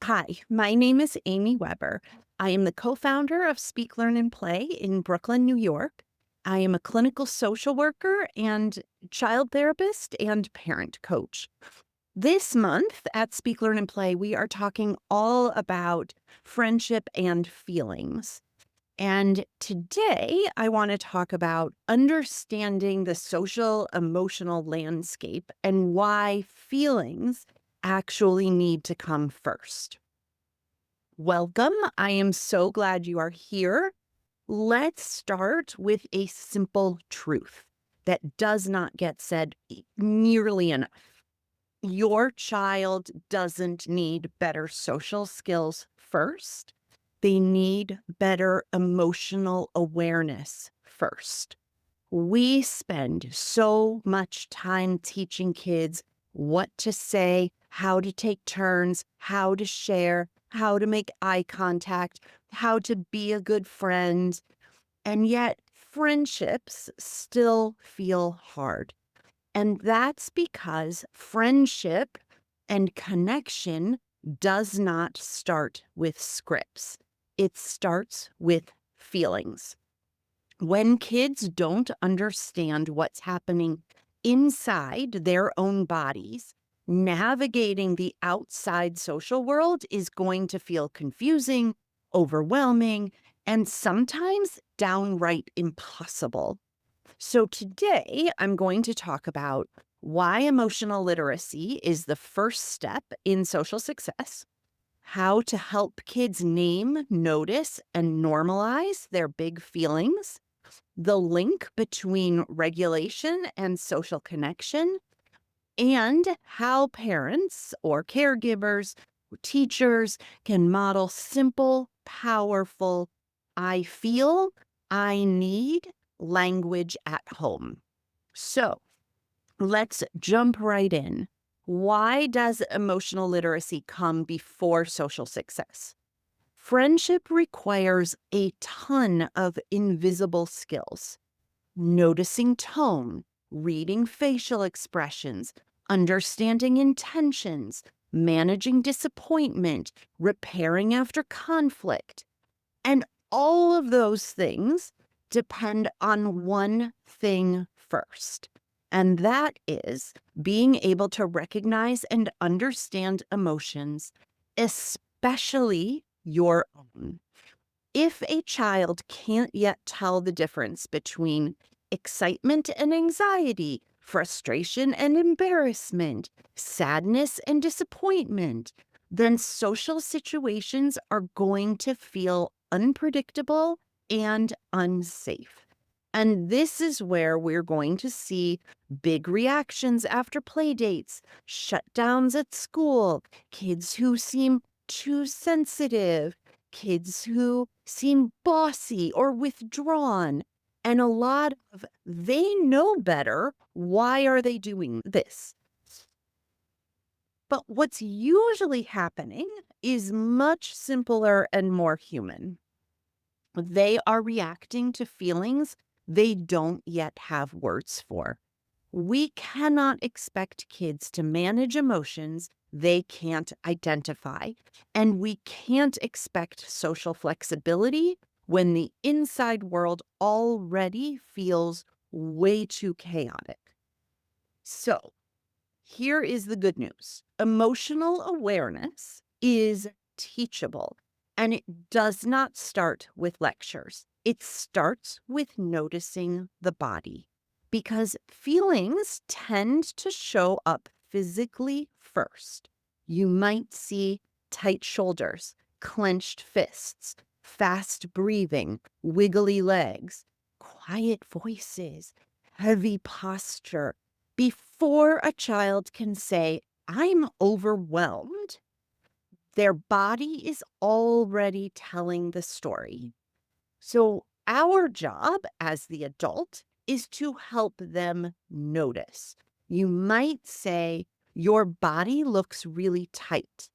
Hi, my name is Amy Weber. I am the co founder of Speak, Learn, and Play in Brooklyn, New York. I am a clinical social worker and child therapist and parent coach. This month at Speak, Learn, and Play, we are talking all about friendship and feelings. And today I want to talk about understanding the social emotional landscape and why feelings actually need to come first. Welcome. I am so glad you are here. Let's start with a simple truth that does not get said nearly enough. Your child doesn't need better social skills first. They need better emotional awareness first. We spend so much time teaching kids what to say, how to take turns, how to share, how to make eye contact, how to be a good friend. And yet, friendships still feel hard. And that's because friendship and connection does not start with scripts, it starts with feelings. When kids don't understand what's happening inside their own bodies, navigating the outside social world is going to feel confusing, overwhelming, and sometimes downright impossible. So, today I'm going to talk about why emotional literacy is the first step in social success, how to help kids name, notice, and normalize their big feelings, the link between regulation and social connection, and how parents or caregivers or teachers can model simple, powerful, I feel, I need language at home. So let's jump right in. Why does emotional literacy come before social success? Friendship requires a ton of invisible skills: noticing tone, reading facial expressions, understanding intentions, managing disappointment, repairing after conflict. And all of those things depend on one thing first. And that is being able to recognize and understand emotions, especially your own. If a child can't yet tell the difference between excitement and anxiety, frustration and embarrassment, sadness and disappointment, then social situations are going to feel unpredictable and unsafe. And this is where we're going to see big reactions after play dates, shutdowns at school, kids who seem too sensitive, kids who seem bossy or withdrawn, and a lot of they know better. Why are they doing this? But what's usually happening is much simpler and more human. They are reacting to feelings they don't yet have words for. We cannot expect kids to manage emotions they can't identify, and we can't expect social flexibility when the inside world already feels way too chaotic. So, here is the good news: emotional awareness is teachable, and it does not start with lectures. It starts with noticing the body, because feelings tend to show up physically first. You might see tight shoulders, clenched fists, fast breathing, wiggly legs, quiet voices, heavy posture. Before a child can say, I'm overwhelmed, their body is already telling the story. So, our job as the adult is to help them notice. You might say, your body looks really tight.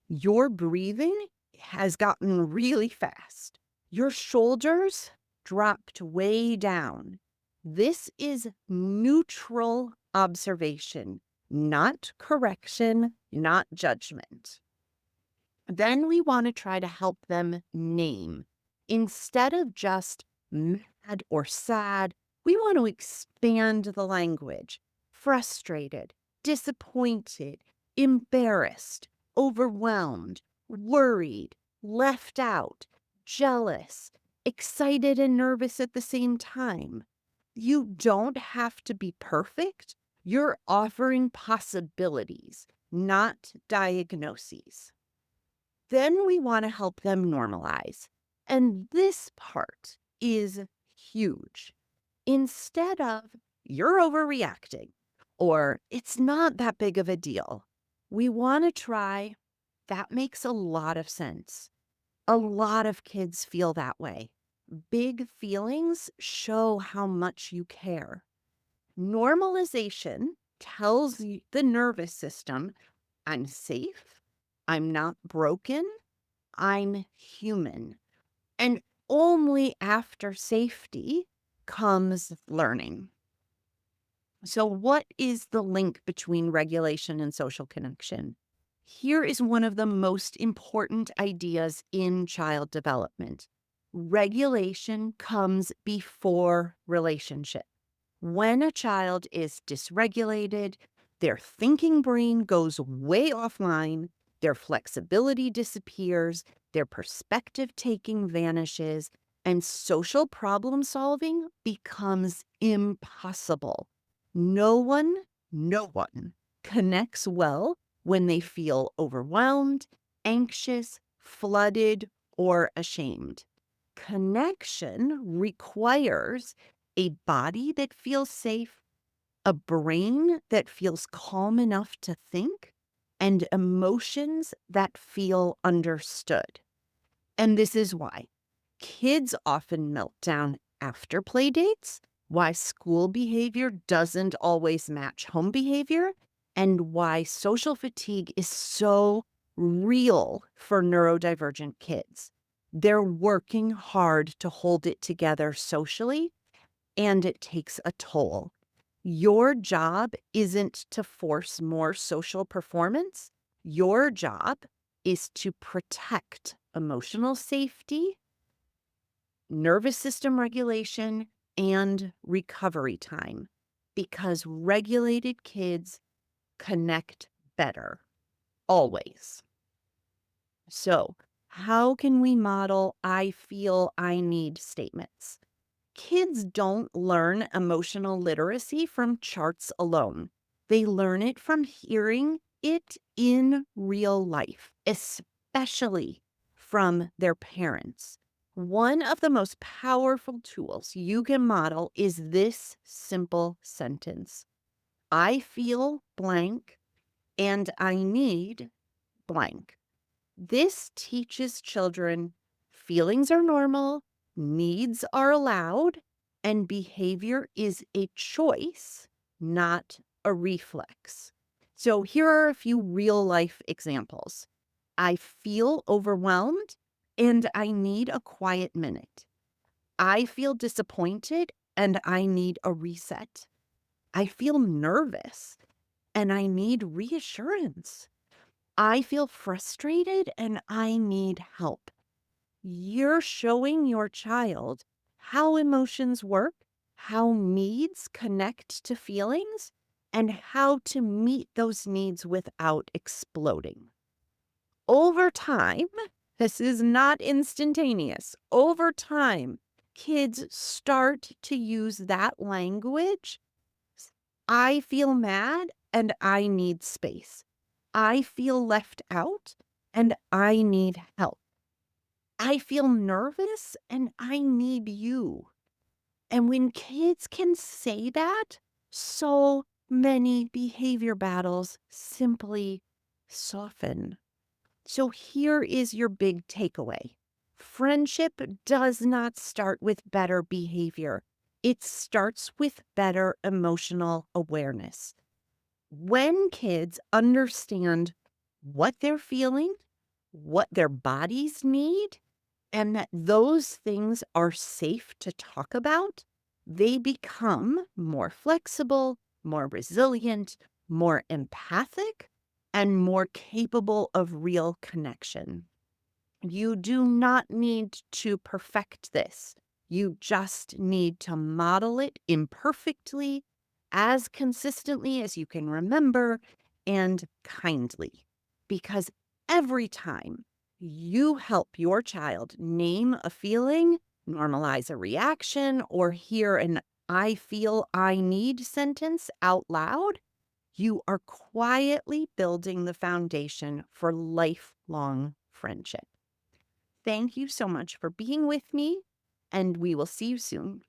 Your breathing has gotten really fast. Your shoulders dropped way down. This is neutral observation, not correction, not judgment. Then we want to try to help them name. Instead of just mad or sad, we want to expand the language. Frustrated, disappointed, embarrassed, overwhelmed, worried, left out, jealous, excited and nervous at the same time. You don't have to be perfect. You're offering possibilities, not diagnoses. Then we want to help them normalize. And this part is huge. Instead of, you're overreacting, or it's not that big of a deal, we want to try, that makes a lot of sense. A lot of kids feel that way. Big feelings show how much you care. Normalization tells the nervous system, I'm safe, I'm not broken, I'm human. And only after safety comes learning. So, what is the link between regulation and social connection? Here is one of the most important ideas in child development. Regulation comes before relationship. When a child is dysregulated, their thinking brain goes way offline, their flexibility disappears, their perspective taking vanishes, and social problem becomes impossible. No one connects well when they feel overwhelmed, anxious, flooded, or ashamed. Connection requires a body that feels safe, a brain that feels calm enough to think, and emotions that feel understood. And this is why kids often melt down after play dates, why school behavior doesn't always match home behavior, and why social fatigue is so real for neurodivergent kids. They're working hard to hold it together socially, and it takes a toll. Your job isn't to force more social performance. Your job is to protect emotional safety, nervous system regulation, and recovery time, because regulated kids connect better, always. So, how can we model I feel I need statements? Kids don't learn emotional literacy from charts alone. They learn it from hearing it in real life, especially from their parents. One of the most powerful tools you can model is this simple sentence: I feel blank and I need blank. This teaches children feelings are normal, needs are allowed, and behavior is a choice, not a reflex. So here are a few real life examples. I feel overwhelmed and I need a quiet minute. I feel disappointed and I need a reset. I feel nervous and I need reassurance. I feel frustrated and I need help. You're showing your child how emotions work, how needs connect to feelings, and how to meet those needs without exploding. Over time, this is not instantaneous. Over time, kids start to use that language. I feel mad and I need space. I feel left out and I need help. I feel nervous and I need you. And when kids can say that, so many behavior battles simply soften. So here is your big takeaway. Friendship does not start with better behavior. It starts with better emotional awareness. When kids understand what they're feeling, what their bodies need, and that those things are safe to talk about, they become more flexible, more resilient, more empathic, and more capable of real connection. You do not need to perfect this. You just need to model it imperfectly, as consistently as you can remember, and kindly. Because every time you help your child name a feeling, normalize a reaction, or hear an I feel I need sentence out loud, you are quietly building the foundation for lifelong friendship. Thank you so much for being with me, and we will see you soon.